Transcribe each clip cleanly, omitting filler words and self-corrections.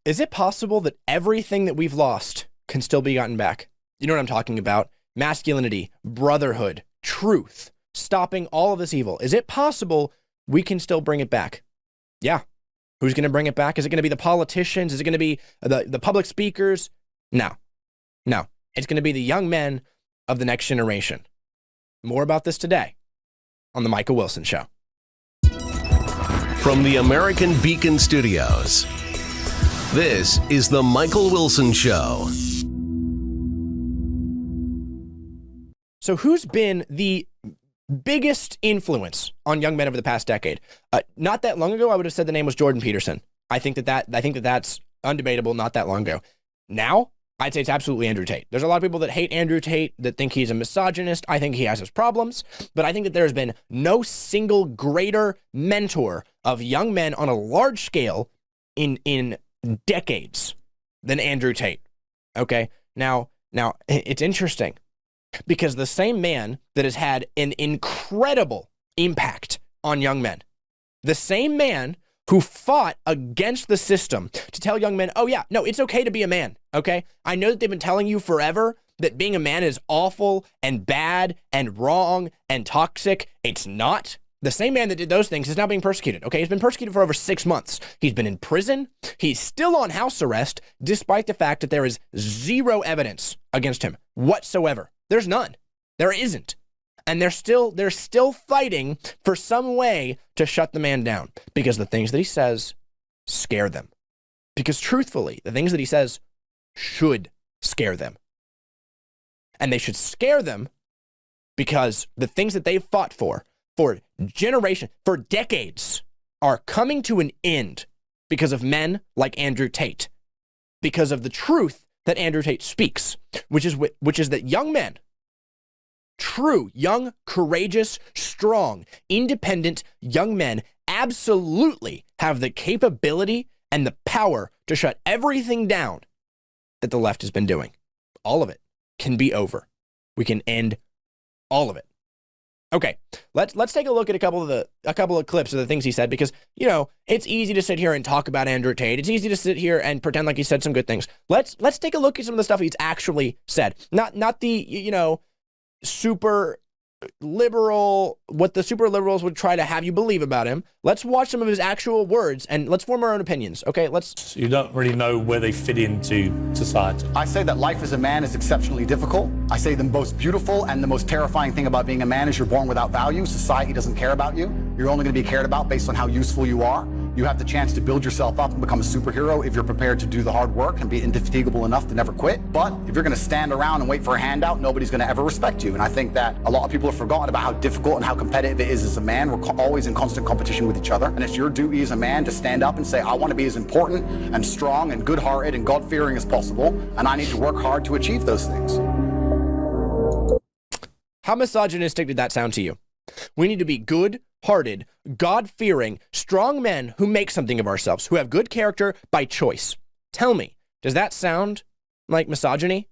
Is it possible that everything that we've lost can still be gotten back? You know what I'm talking about? Masculinity, brotherhood, truth, stopping all of this evil. Is it possible we can still bring it back? Yeah. Who's going to bring it back? Is it going to be the politicians? Is it going to be the public speakers? No. It's going to be the young men of the next generation. More about this today on The Michael Wilson Show. From the American Beacon Studios, this is The Michael Wilson Show. So who's been the biggest influence on young men over the past decade? Not that long ago, I would have said the name was Jordan Peterson. I think that's undebatable. Not that long ago. Now, I'd say it's absolutely Andrew Tate. There's a lot of people that hate Andrew Tate, that think he's a misogynist. I think he has his problems, but I think that there's been no single greater mentor of young men on a large scale in decades than Andrew Tate. Okay, now it's interesting because the same man that has had an incredible impact on young men, the same man who fought against the system to tell young men, oh yeah, no, it's okay to be a man, okay? I know that they've been telling you forever that being a man is awful and bad and wrong and toxic. It's not. The same man that did those things is now being persecuted, okay? He's been persecuted for over 6 months. He's been in prison. He's still on house arrest, despite the fact that there is zero evidence against him whatsoever. There's none. There isn't. And they're still fighting for some way to shut the man down because the things that he says scare them. Because truthfully, the things that he says should scare them. And they should scare them because the things that they've fought for generations, for decades, are coming to an end because of men like Andrew Tate. Because of the truth that Andrew Tate speaks, which is that young men, true, young, courageous, strong, independent young men absolutely have the capability and the power to shut everything down that the left has been doing. All of it can be over. We can end all of it. Okay, let's take a look at a couple of clips of the things he said, because, you know, it's easy to sit here and talk about Andrew Tate. It's easy to sit here and pretend like he said some good things. Let's take a look at some of the stuff he's actually said. Not the, you know, super liberal, what the super liberals would try to have you believe about him. Let's watch some of his actual words and let's form our own opinions. Okay, You don't really know where they fit into society. I say that life as a man is exceptionally difficult. I say the most beautiful and the most terrifying thing about being a man is you're born without value. Society doesn't care about you. You're only going to be cared about based on how useful you are. You have the chance to build yourself up and become a superhero if you're prepared to do the hard work and be indefatigable enough to never quit. But if you're going to stand around and wait for a handout, nobody's going to ever respect you. And I think that a lot of people have forgotten about how difficult and how competitive it is as a man. We're always in constant competition with each other. And it's your duty as a man to stand up and say, I want to be as important and strong and good-hearted and God-fearing as possible. And I need to work hard to achieve those things. How misogynistic did that sound to you? We need to be good-hearted, God-fearing, strong men who make something of ourselves, who have good character by choice. Tell me, does that sound like misogyny?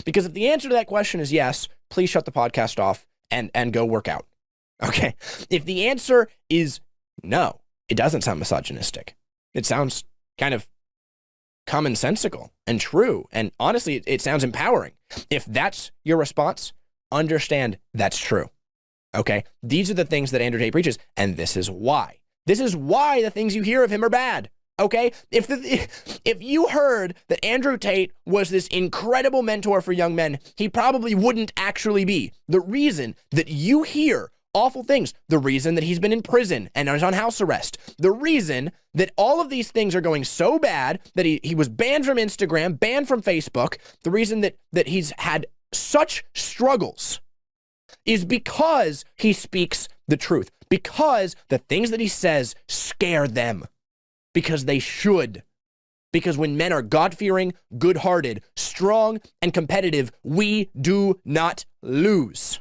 Because if the answer to that question is yes, please shut the podcast off and go work out. Okay? If the answer is no, it doesn't sound misogynistic. It sounds kind of commonsensical and true. And honestly, it sounds empowering. If that's your response, understand that's true. Okay, these are the things that Andrew Tate preaches, and this is why. This is why the things you hear of him are bad. Okay, if you heard that Andrew Tate was this incredible mentor for young men, he probably wouldn't actually be. The reason that you hear awful things, the reason that he's been in prison and is on house arrest, the reason that all of these things are going so bad that he was banned from Instagram, banned from Facebook, the reason that he's had such struggles is because he speaks the truth, because the things that he says scare them, because they should. Because when men are God-fearing, good-hearted, strong, and competitive, we do not lose.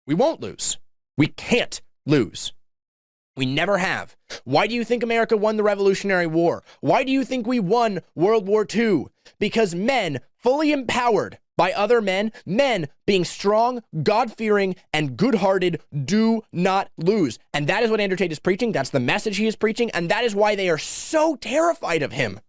We won't lose. We can't lose. We never have. Why do you think America won the Revolutionary War? Why do you think we won World War II? Because men, fully empowered by other men being strong, God-fearing, and good-hearted, do not lose. And that is what Andrew Tate is preaching. That's the message he is preaching. And that is why they are so terrified of him.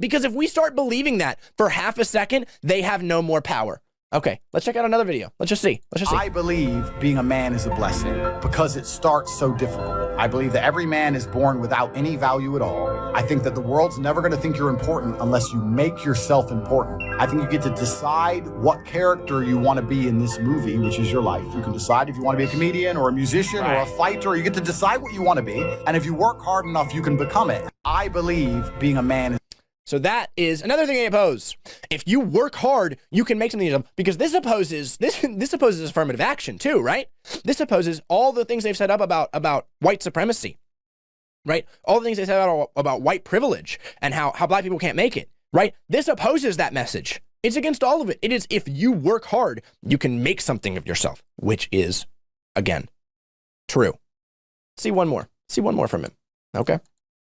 Because if we start believing that for half a second, they have no more power. Okay, let's check out another video. Let's just see. I believe being a man is a blessing because it starts so difficult. I believe that every man is born without any value at all. I think that the world's never going to think you're important unless you make yourself important. I think you get to decide what character you want to be in this movie, which is your life. You can decide if you want to be a comedian or a musician or a fighter. You get to decide what you want to be. And if you work hard enough, you can become it. I believe being a man is... So that is another thing they oppose. If you work hard, you can make something, because this opposes affirmative action too, right? This opposes all the things they've set up about white supremacy, right? All the things they said about white privilege and how black people can't make it, right? This opposes that message. It's against all of it. It is, if you work hard, you can make something of yourself, which is, again, true. See one more from him, okay?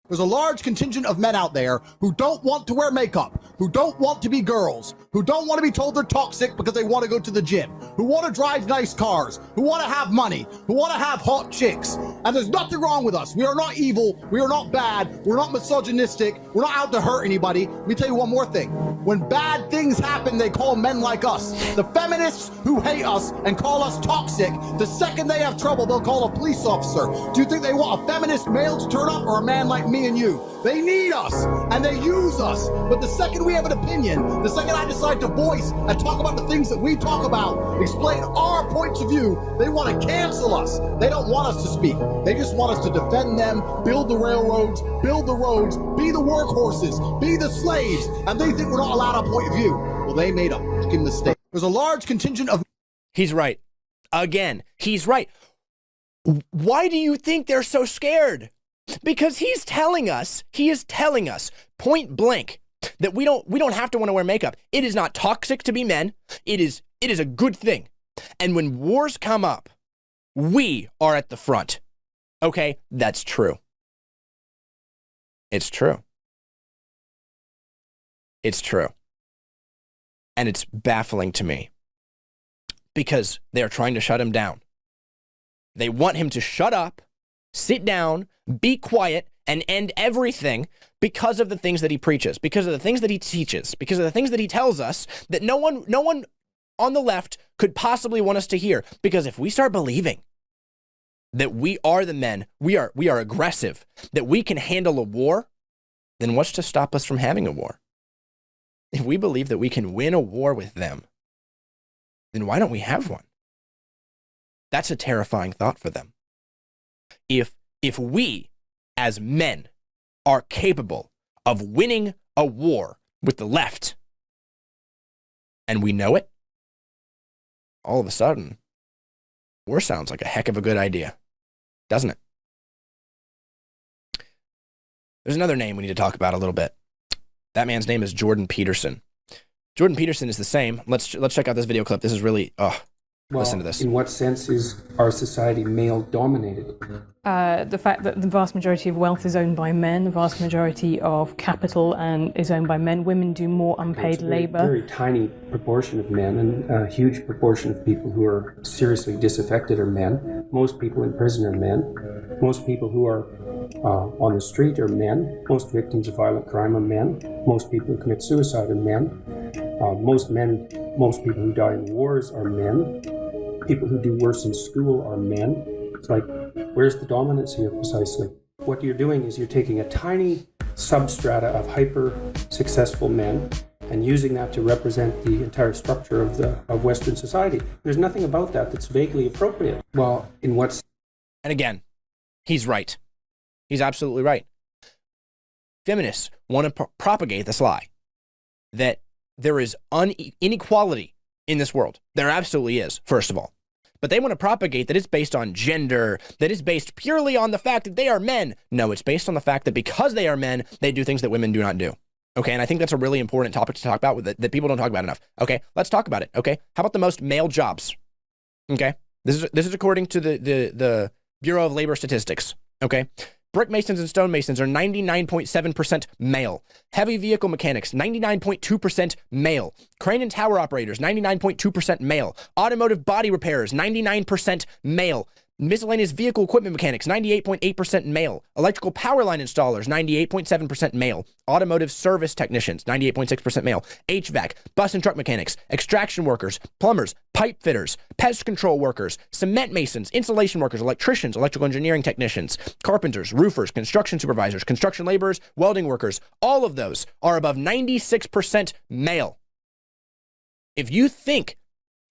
There's a large contingent of men out there who don't want to wear makeup, who don't want to be girls, who don't want to be told they're toxic because they want to go to the gym, who want to drive nice cars, who want to have money, who want to have hot chicks. And there's nothing wrong with us. We are not evil. We are not bad. We're not misogynistic. We're not out to hurt anybody. Let me tell you one more thing. When bad things happen, they call men like us. The feminists who hate us and call us toxic, the second they have trouble, they'll call a police officer. Do you think they want a feminist male to turn up or a man like me and you? They need us and they use us. But the second we have an opinion, the second I decide to voice and talk about the things that we talk about, explain our points of view, they want to cancel us. They don't want us to speak. They just want us to defend them, build the railroads, build the roads, be the workhorses, be the slaves, and they think we're not allowed our point of view. Well, they made a fucking mistake. There's a large contingent of... He's right. Again, he's right. Why do you think they're so scared? Because he is telling us point blank that we don't have to want to wear makeup. It is not toxic to be men. It is a good thing. And when wars come up, we are at the front. Okay, that's true. It's true. It's true. And it's baffling to me because they are trying to shut him down. They want him to shut up, sit down, be quiet, and end everything because of the things that he preaches, because of the things that he teaches, because of the things that he tells us that no one on the left could possibly want us to hear. Because if we start believing that we are the men, we are aggressive, that we can handle a war, then what's to stop us from having a war? If we believe that we can win a war with them, then why don't we have one? That's a terrifying thought for them. If we, as men, are capable of winning a war with the left, and we know it, all of a sudden, war sounds like a heck of a good idea, doesn't it? There's another name we need to talk about a little bit. That man's name is Jordan Peterson. Jordan Peterson is the same. Let's check out this video clip. This is really, listen to this. In what sense is our society male-dominated? The fact that the vast majority of wealth is owned by men, the vast majority of capital is owned by men. Women do more unpaid labor. A very tiny proportion of men, and a huge proportion of people who are seriously disaffected are men. Most people in prison are men. Most people who are on the street are men. Most victims of violent crime are men. Most people who commit suicide are men. Most people who die in wars are men. People who do worse in school are men. It's like, where's the dominance here precisely? What you're doing is you're taking a tiny substrata of hyper-successful men and using that to represent the entire structure of Western society. There's nothing about that that's vaguely appropriate. Well, in what's... And again, he's right. He's absolutely right. Feminists want to propagate this lie that there is inequality in this world. There absolutely is, first of all. But they want to propagate that it's based on gender, that it's based purely on the fact that they are men. No, it's based on the fact that because they are men, they do things that women do not do. Okay, and I think that's a really important topic to talk about that people don't talk about enough. Okay, let's talk about it. Okay, how about the most male jobs? Okay, this is according to the Bureau of Labor Statistics. Okay, brick masons and stone masons are 99.7% male. Heavy vehicle mechanics, 99.2% male. Crane and tower operators, 99.2% male. Automotive body repairers, 99% male. Miscellaneous vehicle equipment mechanics, 98.8% male. Electrical power line installers, 98.7% male. Automotive service technicians, 98.6% male. HVAC, bus and truck mechanics, extraction workers, plumbers, pipe fitters, pest control workers, cement masons, insulation workers, electricians, electrical engineering technicians, carpenters, roofers, construction supervisors, construction laborers, welding workers. All of those are above 96% male. If you think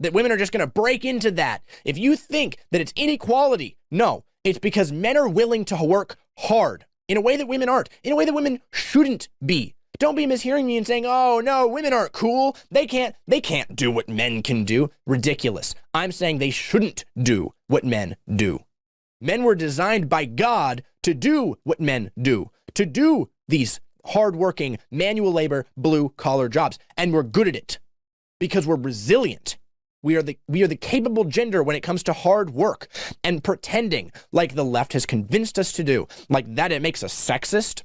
that women are just going to break into that, if you think that it's inequality, no, it's because men are willing to work hard in a way that women aren't, in a way that women shouldn't be. Don't be mishearing me and saying, oh no, women aren't cool. They can't do what men can do. Ridiculous. I'm saying they shouldn't do what men do. Men were designed by God to do what men do, to do these hardworking, manual labor, blue-collar jobs. And we're good at it because we're resilient. We are the capable gender when it comes to hard work, and pretending like the left has convinced us to do, like that it makes us sexist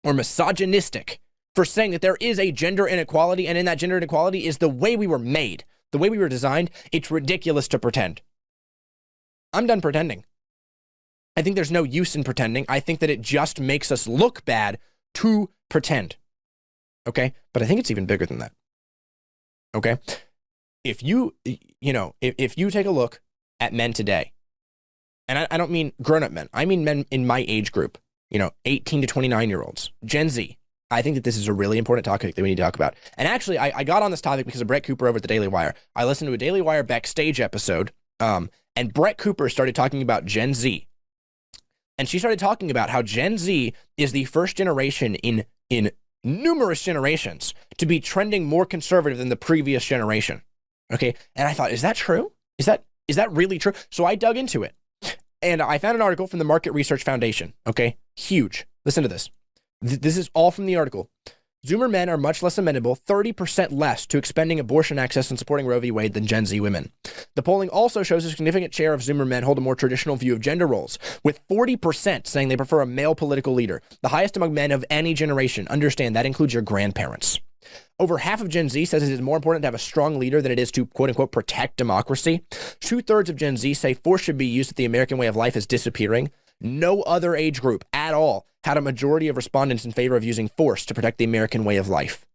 or misogynistic for saying that there is a gender inequality, and in that gender inequality is the way we were made, the way we were designed. It's ridiculous to pretend. I'm done pretending. I think there's no use in pretending. I think that it just makes us look bad to pretend. Okay? But I think it's even bigger than that. Okay? If you take a look at men today, and I don't mean grown-up men, I mean men in my age group, 18 to 29-year-olds, Gen Z, I think that this is a really important topic that we need to talk about. And actually, I got on this topic because of Brett Cooper over at the Daily Wire. I listened to a Daily Wire backstage episode, and Brett Cooper started talking about Gen Z. And she started talking about how Gen Z is the first generation in numerous generations to be trending more conservative than the previous generation. Okay, and I thought, is that true? Is that really true? So I dug into it, and I found an article from the Market Research Foundation. Okay, huge. Listen to this. This is all from the article. Zoomer men are much less amenable, 30% less, to expanding abortion access and supporting Roe v. Wade than Gen Z women. The polling also shows a significant share of Zoomer men hold a more traditional view of gender roles, with 40% saying they prefer a male political leader, the highest among men of any generation. Understand, that includes your grandparents. Over half of Gen Z says it is more important to have a strong leader than it is to, quote-unquote, protect democracy. 2/3 of Gen Z say force should be used if the American way of life is disappearing. No other age group at all had a majority of respondents in favor of using force to protect the American way of life.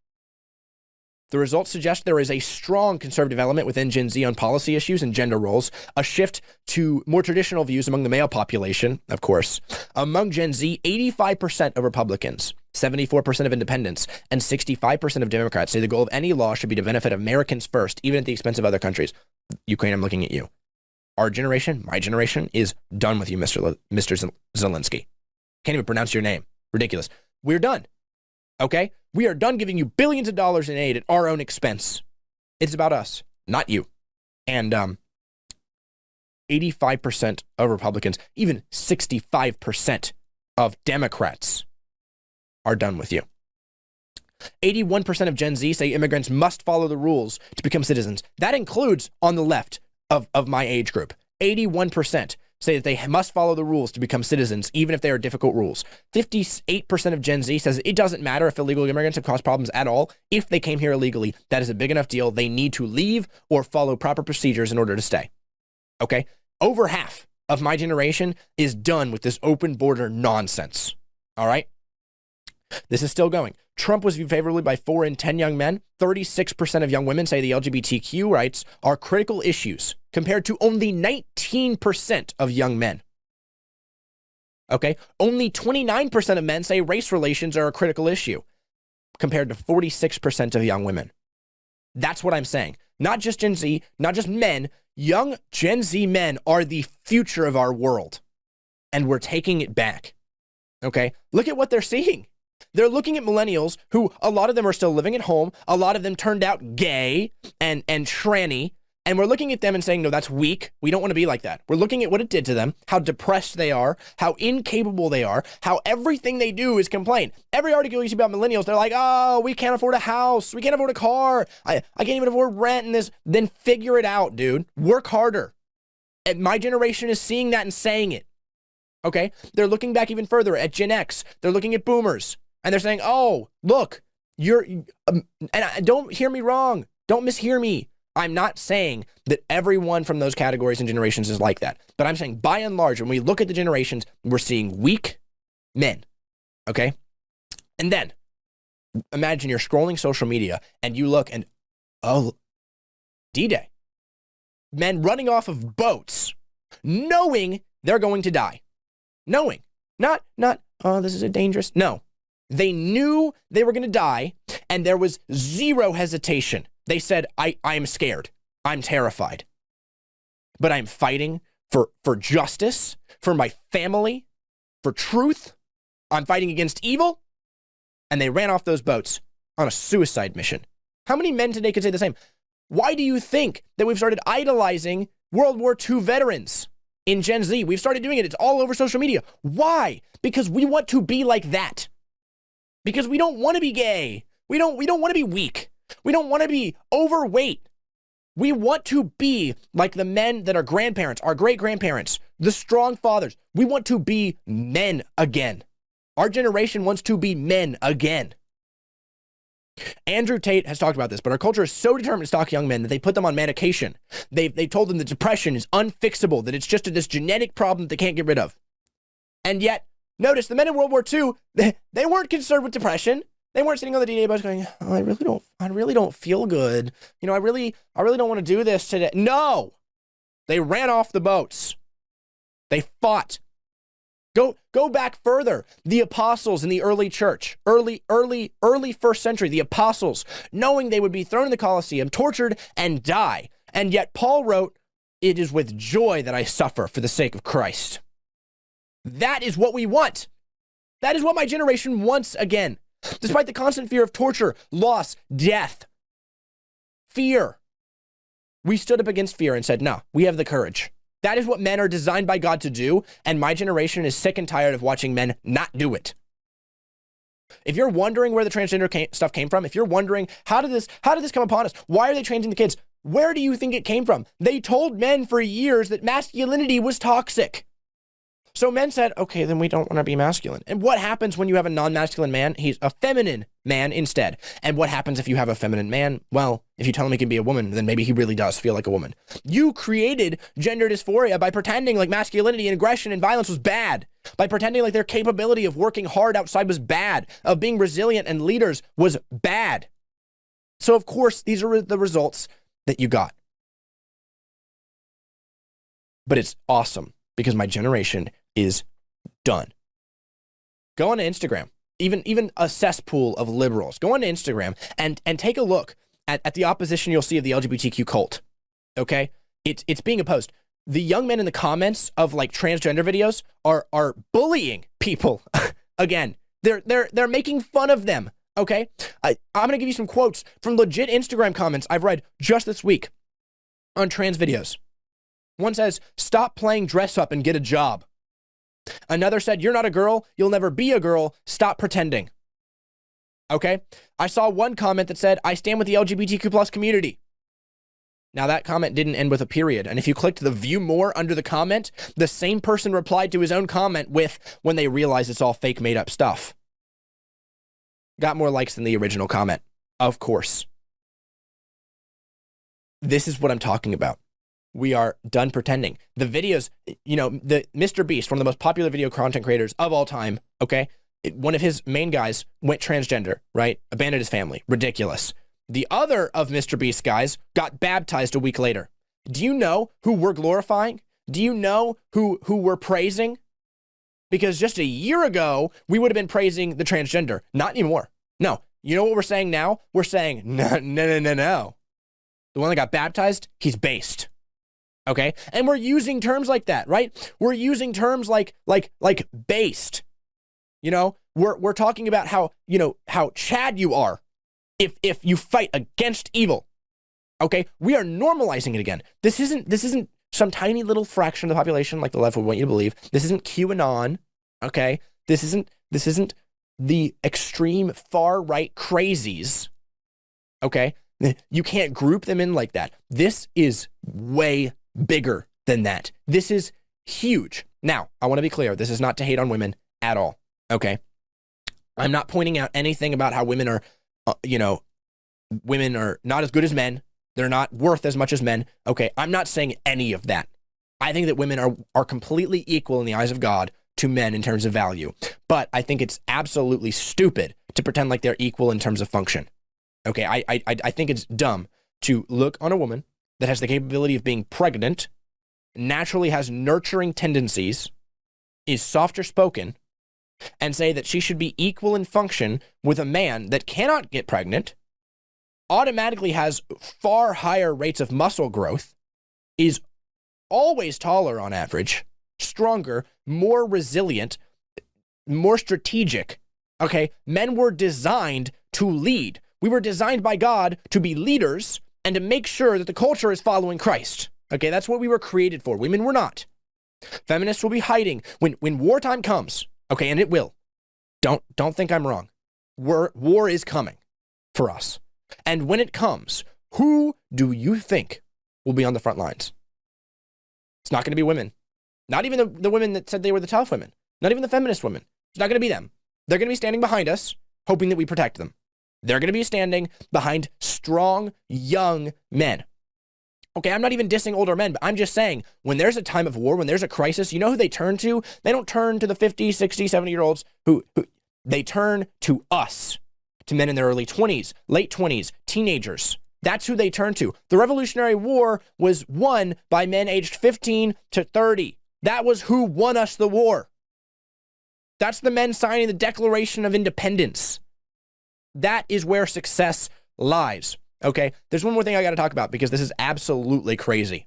The results suggest there is a strong conservative element within Gen Z on policy issues and gender roles, a shift to more traditional views among the male population, of course. Among Gen Z, 85% of Republicans, 74% of independents, and 65% of Democrats say the goal of any law should be to benefit Americans first, even at the expense of other countries. Ukraine, I'm looking at you. Our generation, my generation, is done with you, Mr. Zelensky. Can't even pronounce your name. Ridiculous. We're done. Okay? We are done giving you billions of dollars in aid at our own expense. It's about us, not you. And 85% of Republicans, even 65% of Democrats are done with you. 81% of Gen Z say immigrants must follow the rules to become citizens. That includes on the left of my age group. 81% say that they must follow the rules to become citizens, even if they are difficult rules. 58% of Gen Z says it doesn't matter if illegal immigrants have caused problems at all. If they came here illegally, that is a big enough deal. They need to leave or follow proper procedures in order to stay. Okay? Over half of my generation is done with this open border nonsense. All right? This is still going. Trump was viewed favorably by 4 in 10 young men. 36% of young women say the LGBTQ rights are critical issues, compared to only 19% of young men. Okay? Only 29% of men say race relations are a critical issue, compared to 46% of young women. That's what I'm saying. Not just Gen Z, not just men. Young Gen Z men are the future of our world, and we're taking it back. Okay? Look at what they're seeing. They're looking at millennials who, a lot of them are still living at home. A lot of them turned out gay and tranny. And we're looking at them and saying, no, that's weak. We don't want to be like that. We're looking at what it did to them, how depressed they are, how incapable they are, how everything they do is complain. Every article you see about millennials, they're like, oh, we can't afford a house. We can't afford a car. I can't even afford rent and this. Then figure it out, dude. Work harder. And my generation is seeing that and saying it. Okay? They're looking back even further at Gen X. They're looking at boomers. And they're saying, oh, look, don't hear me wrong. Don't mishear me. I'm not saying that everyone from those categories and generations is like that. But I'm saying by and large, when we look at the generations, we're seeing weak men. Okay? And then imagine you're scrolling social media and you look and, oh, D-Day. Men running off of boats, knowing they're going to die. Knowing. Not, oh, this is a dangerous. No. They knew they were going to die, and there was zero hesitation. They said, I am scared. I'm terrified. But I'm fighting for justice, for my family, for truth. I'm fighting against evil. And they ran off those boats on a suicide mission. How many men today could say the same? Why do you think that we've started idolizing World War II veterans in Gen Z? We've started doing it. It's all over social media. Why? Because we want to be like that. Because we don't want to be gay. We don't want to be weak. We don't want to be overweight. We want to be like the men that are grandparents, our great-grandparents, the strong fathers. We want to be men again. Our generation wants to be men again. Andrew Tate has talked about this, but our culture is so determined to stalk young men that they put them on medication. They told them that depression is unfixable, that it's just this genetic problem that they can't get rid of. And yet, notice the men in World War II, they weren't concerned with depression. They weren't sitting on the D-Day bus going, oh, I really don't feel good. You know, I really don't want to do this today. No, they ran off the boats. They fought. Go back further. The apostles in the early church, early first century, the apostles, knowing they would be thrown in the Colosseum, tortured and die. And yet Paul wrote, it is with joy that I suffer for the sake of Christ. That is what we want. That is what my generation wants again. Despite the constant fear of torture, loss, death, fear, we stood up against fear and said, no, we have the courage. That is what men are designed by God to do, and my generation is sick and tired of watching men not do it. If you're wondering where the transgender stuff came from, if you're wondering, how did this come upon us? Why are they training the kids? Where do you think it came from? They told men for years that masculinity was toxic. So men said, okay, then we don't want to be masculine. And what happens when you have a non-masculine man? He's a feminine man instead. And what happens if you have a feminine man? Well, if you tell him he can be a woman, then maybe he really does feel like a woman. You created gender dysphoria by pretending like masculinity and aggression and violence was bad, by pretending like their capability of working hard outside was bad, of being resilient and leaders was bad. So of course, these are the results that you got. But it's awesome because my generation is done. Go on to Instagram, even a cesspool of liberals. Go on to Instagram and take a look at the opposition you'll see of the LGBTQ cult. Okay? It's being opposed. The young men in the comments of like transgender videos are bullying people. Again, they're making fun of them. Okay? I'm gonna give you some quotes from legit Instagram comments I've read just this week on trans videos. One says, stop playing dress up and get a job. Another said, you're not a girl. You'll never be a girl. Stop pretending. Okay. I saw one comment that said, I stand with the LGBTQ plus community. Now that comment didn't end with a period. And if you clicked the view more under the comment, the same person replied to his own comment with, when they realize it's all fake made up stuff. Got more likes than the original comment. Of course. This is what I'm talking about. We are done pretending. The videos, the Mr. Beast, one of the most popular video content creators of all time, okay? One of his main guys went transgender, right? Abandoned his family. Ridiculous. The other of Mr. Beast's guys got baptized a week later. Do you know who we're glorifying? Do you know who we're praising? Because just a year ago, we would have been praising the transgender. Not anymore. No. You know what we're saying now? We're saying, no. The one that got baptized, he's based. Okay? And we're using terms like that, right? We're using terms like based. We're talking about how Chad you are if you fight against evil. Okay? We are normalizing it again. This isn't some tiny little fraction of the population like the left would want you to believe. This isn't QAnon. Okay? This isn't the extreme far right crazies. Okay? You can't group them in like that. This is way bigger than that. This is huge. Now, I want to be clear. This is not to hate on women at all. Okay? I'm not pointing out anything about how women are, women are not as good as men. They're not worth as much as men. Okay, I'm not saying any of that. I think that women are completely equal in the eyes of God to men in terms of value. But I think it's absolutely stupid to pretend like they're equal in terms of function. Okay, I think it's dumb to look on a woman that has the capability of being pregnant, naturally has nurturing tendencies, is softer spoken, and say that she should be equal in function with a man that cannot get pregnant, automatically has far higher rates of muscle growth, is always taller on average, stronger, more resilient, more strategic. Okay, men were designed to lead. We were designed by God to be leaders and to make sure that the culture is following Christ. Okay, that's what we were created for. Women were not. Feminists will be hiding when wartime comes. Okay, and it will. Don't think I'm wrong. War is coming for us. And when it comes, who do you think will be on the front lines? It's not going to be women. Not even the women that said they were the tough women. Not even the feminist women. It's not going to be them. They're going to be standing behind us, hoping that we protect them. They're going to be standing behind strong, young men. Okay, I'm not even dissing older men, but I'm just saying, when there's a time of war, when there's a crisis, you know who they turn to? They don't turn to the 50, 60, 70-year-olds who they turn to us, to men in their early 20s, late 20s, teenagers. That's who they turn to. The Revolutionary War was won by men aged 15 to 30. That was who won us the war. That's the men signing the Declaration of Independence. That is where success lies. Okay, there's one more thing I got to talk about because this is absolutely crazy.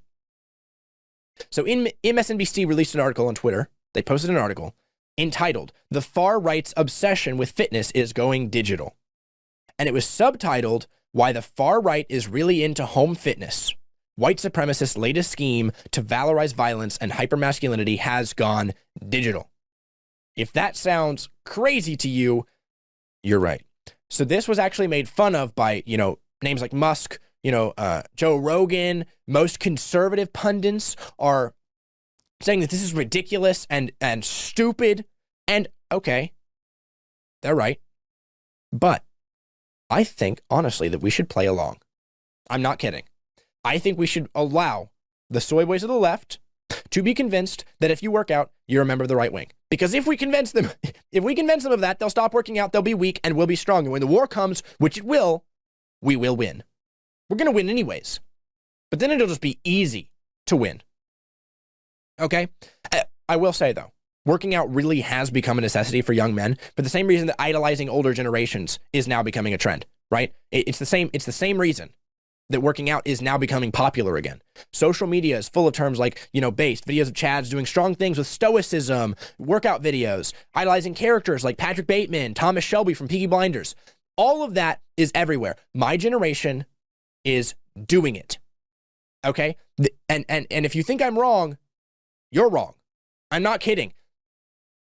So MSNBC released an article on Twitter. They posted an article entitled, "The Far Right's Obsession with Fitness is Going Digital." And it was subtitled, "Why the Far Right is Really into Home Fitness. White supremacists' latest scheme to valorize violence and hypermasculinity has gone digital." If that sounds crazy to you, you're right. So this was actually made fun of by, names like Musk, Joe Rogan. Most conservative pundits are saying that this is ridiculous and stupid. And okay, they're right. But I think, honestly, that we should play along. I'm not kidding. I think we should allow the soy boys of the left to be convinced that if you work out, you're a member of the right wing. Because if we convince them of that, they'll stop working out, they'll be weak, and we'll be strong. And when the war comes, which it will, we will win. We're going to win anyways. But then it'll just be easy to win. Okay? I will say, though, working out really has become a necessity for young men for the same reason that idolizing older generations is now becoming a trend, right? It's the same reason that working out is now becoming popular again. Social media is full of terms like, based, videos of Chads doing strong things with stoicism, workout videos, idolizing characters like Patrick Bateman, Thomas Shelby from Peaky Blinders. All of that is everywhere. My generation is doing it. Okay? And if you think I'm wrong, you're wrong. I'm not kidding.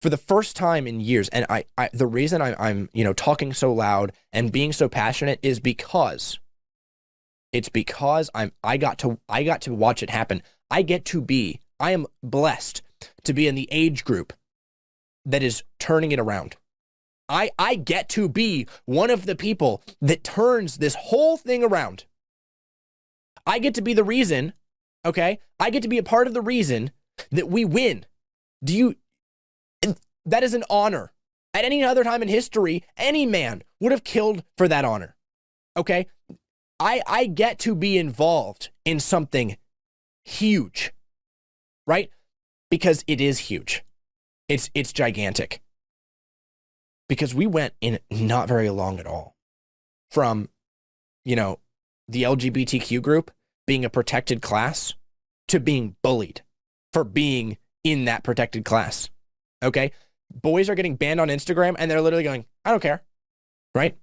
For the first time in years, and the reason I'm talking so loud and being so passionate is because I got to watch it happen. I am blessed to be in the age group that is turning it around. I get to be one of the people that turns this whole thing around. I get to be the reason, okay? I get to be a part of the reason that we win. That is an honor. At any other time in history, any man would have killed for that honor, okay? I get to be involved in something huge, right? Because it is huge. It's gigantic. Because we went in not very long at all from, the LGBTQ group being a protected class to being bullied for being in that protected class, okay? Boys are getting banned on Instagram and they're literally going, I don't care, right?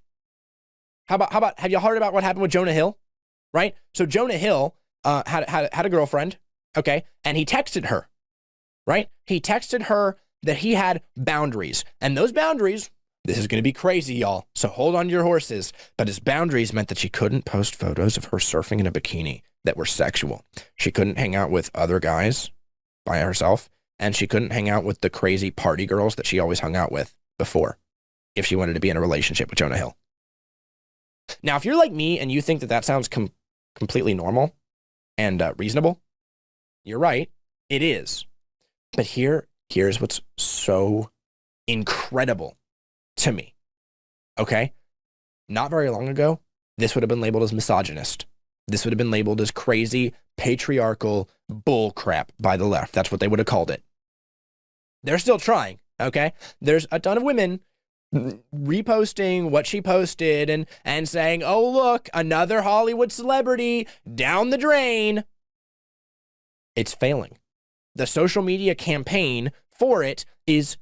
How about, have you heard about what happened with Jonah Hill, right? So Jonah Hill had a girlfriend, okay? And he texted her, right? He texted her that he had boundaries. And those boundaries, this is going to be crazy, y'all. So hold on to your horses. But his boundaries meant that she couldn't post photos of her surfing in a bikini that were sexual. She couldn't hang out with other guys by herself. And she couldn't hang out with the crazy party girls that she always hung out with before if she wanted to be in a relationship with Jonah Hill. Now, if you're like me and you think that sounds completely normal and reasonable? You're right. It is. But here's what's so incredible to me. Okay? Not very long ago, this would have been labeled as misogynist. This would have been labeled as crazy, patriarchal bullcrap by the left. That's what they would have called it. They're still trying, okay? There's a ton of women reposting what she posted and saying, oh, look, another Hollywood celebrity down the drain. It's failing. The social media campaign for it is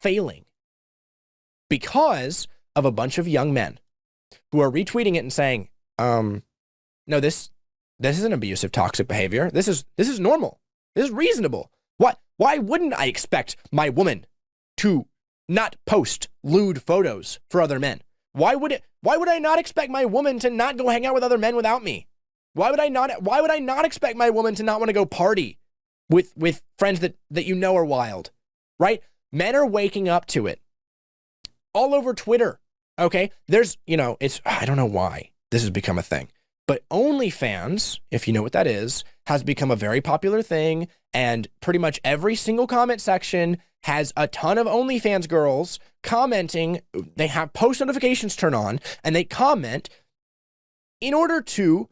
failing because of a bunch of young men who are retweeting it and saying, no, this isn't abusive, toxic behavior. This is normal. This is reasonable. Why wouldn't I expect my woman to not post lewd photos for other men? Why would I not expect my woman to not go hang out with other men without me? Why would I not expect my woman to not want to go party with friends that you know are wild? Right? Men are waking up to it. All over Twitter. Okay? There's, I don't know why this has become a thing. But OnlyFans, if you know what that is, has become a very popular thing, and pretty much every single comment section has a ton of OnlyFans girls commenting. They have post notifications turned on, and they comment in order to,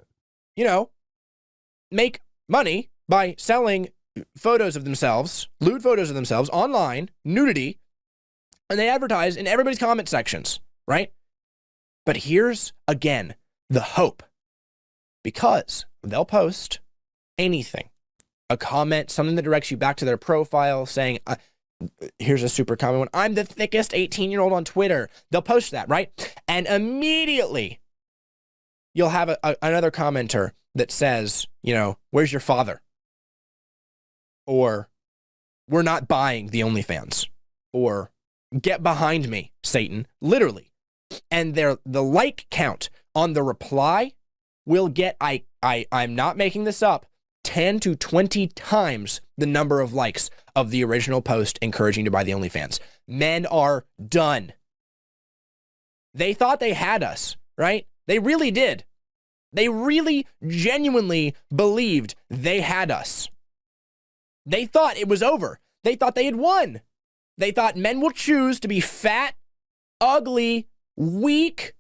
make money by selling photos of themselves, lewd photos of themselves online, nudity, and they advertise in everybody's comment sections, right? But here's, again, the hope. Because they'll post anything, a comment, something that directs you back to their profile saying, here's a super common one, I'm the thickest 18-year-old on Twitter. They'll post that, right? And immediately you'll have another commenter that says, where's your father? Or, we're not buying the OnlyFans. Or, get behind me, Satan. Literally. And the like count on the reply will get, I'm not making this up, 10 to 20 times the number of likes of the original post encouraging to buy the OnlyFans. Men are done. They thought they had us, right? They really did. They really genuinely believed they had us. They thought it was over. They thought they had won. They thought men will choose to be fat, ugly, weak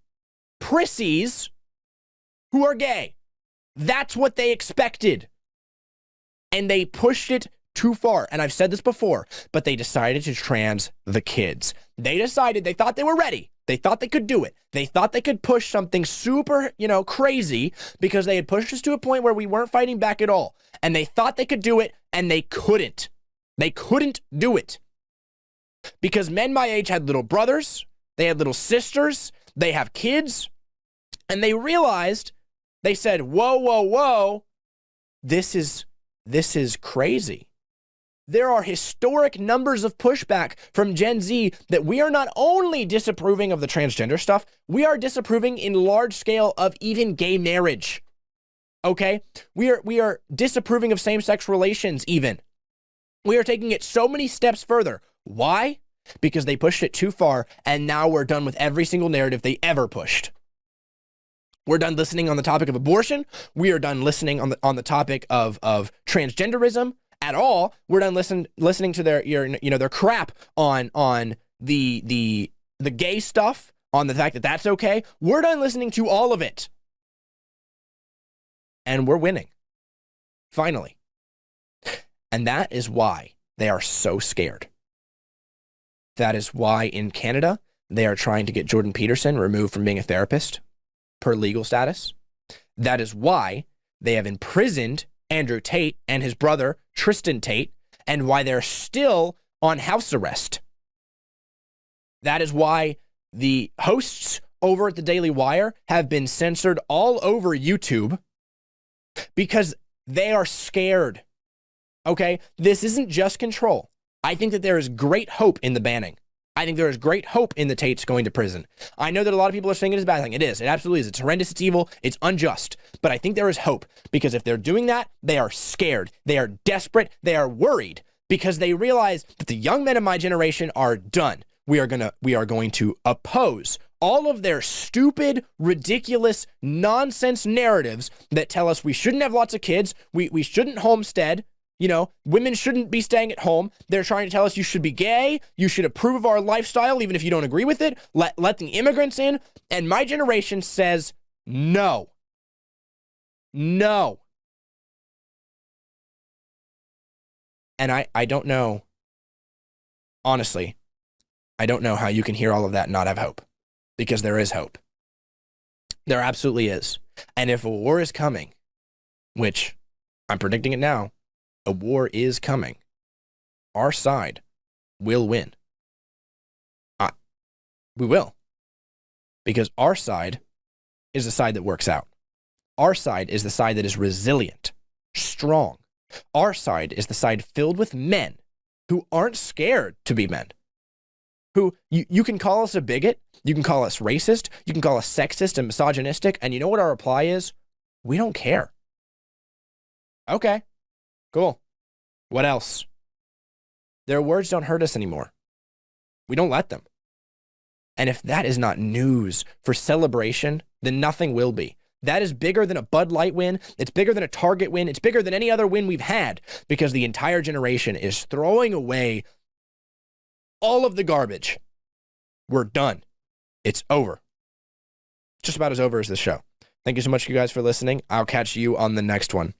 prissies who are gay. That's what they expected. And they pushed it too far. And I've said this before, but they decided to trans the kids. They thought they were ready. They thought they could do it. They thought they could push something super, crazy because they had pushed us to a point where we weren't fighting back at all. And they thought they could do it, and they couldn't. They couldn't do it. Because men my age had little brothers, they had little sisters, they have kids, and they realized, they said, whoa, this is crazy. There are historic numbers of pushback from Gen Z that we are not only disapproving of the transgender stuff, we are disapproving in large scale of even gay marriage. Okay? We are disapproving of same-sex relations even. We are taking it so many steps further. Why? Because they pushed it too far, and now we're done with every single narrative they ever pushed. We're done listening on the topic of abortion. We are done listening on the topic of transgenderism at all. We're done listening to their crap on the gay stuff, on the fact that that's okay. We're done listening to all of it. And we're winning. Finally. And that is why they are so scared. That is why in Canada, they are trying to get Jordan Peterson removed from being a therapist per legal status. That is why they have imprisoned Andrew Tate and his brother, Tristan Tate, and why they're still on house arrest. That is why the hosts over at the Daily Wire have been censored all over YouTube because they are scared. Okay? This isn't just control. I think that there is great hope in the banning. I think there is great hope in the Tates going to prison. I know that a lot of people are saying it is a bad thing. It is. It absolutely is. It's horrendous. It's evil. It's unjust. But I think there is hope because if they're doing that, they are scared. They are desperate. They are worried because they realize that the young men of my generation are done. We are going to oppose all of their stupid, ridiculous, nonsense narratives that tell us we shouldn't have lots of kids, we shouldn't homestead, women shouldn't be staying at home. They're trying to tell us you should be gay, you should approve of our lifestyle even if you don't agree with it, let the immigrants in. And my generation says no. No. And I don't know, honestly, I don't know how you can hear all of that and not have hope, because there is hope. There absolutely is. And if a war is coming, which I'm predicting it now, a war is coming, our side will win. We will. Because our side is the side that works out. Our side is the side that is resilient, strong. Our side is the side filled with men who aren't scared to be men. Who, you can call us a bigot, you can call us racist, you can call us sexist and misogynistic, and you know what our reply is? We don't care. Okay, cool. What else? Their words don't hurt us anymore. We don't let them. And if that is not news for celebration, then nothing will be. That is bigger than a Bud Light win. It's bigger than a Target win. It's bigger than any other win we've had, because the entire generation is throwing away all of the garbage. We're done. It's over. Just about as over as this show. Thank you so much, you guys, for listening. I'll catch you on the next one.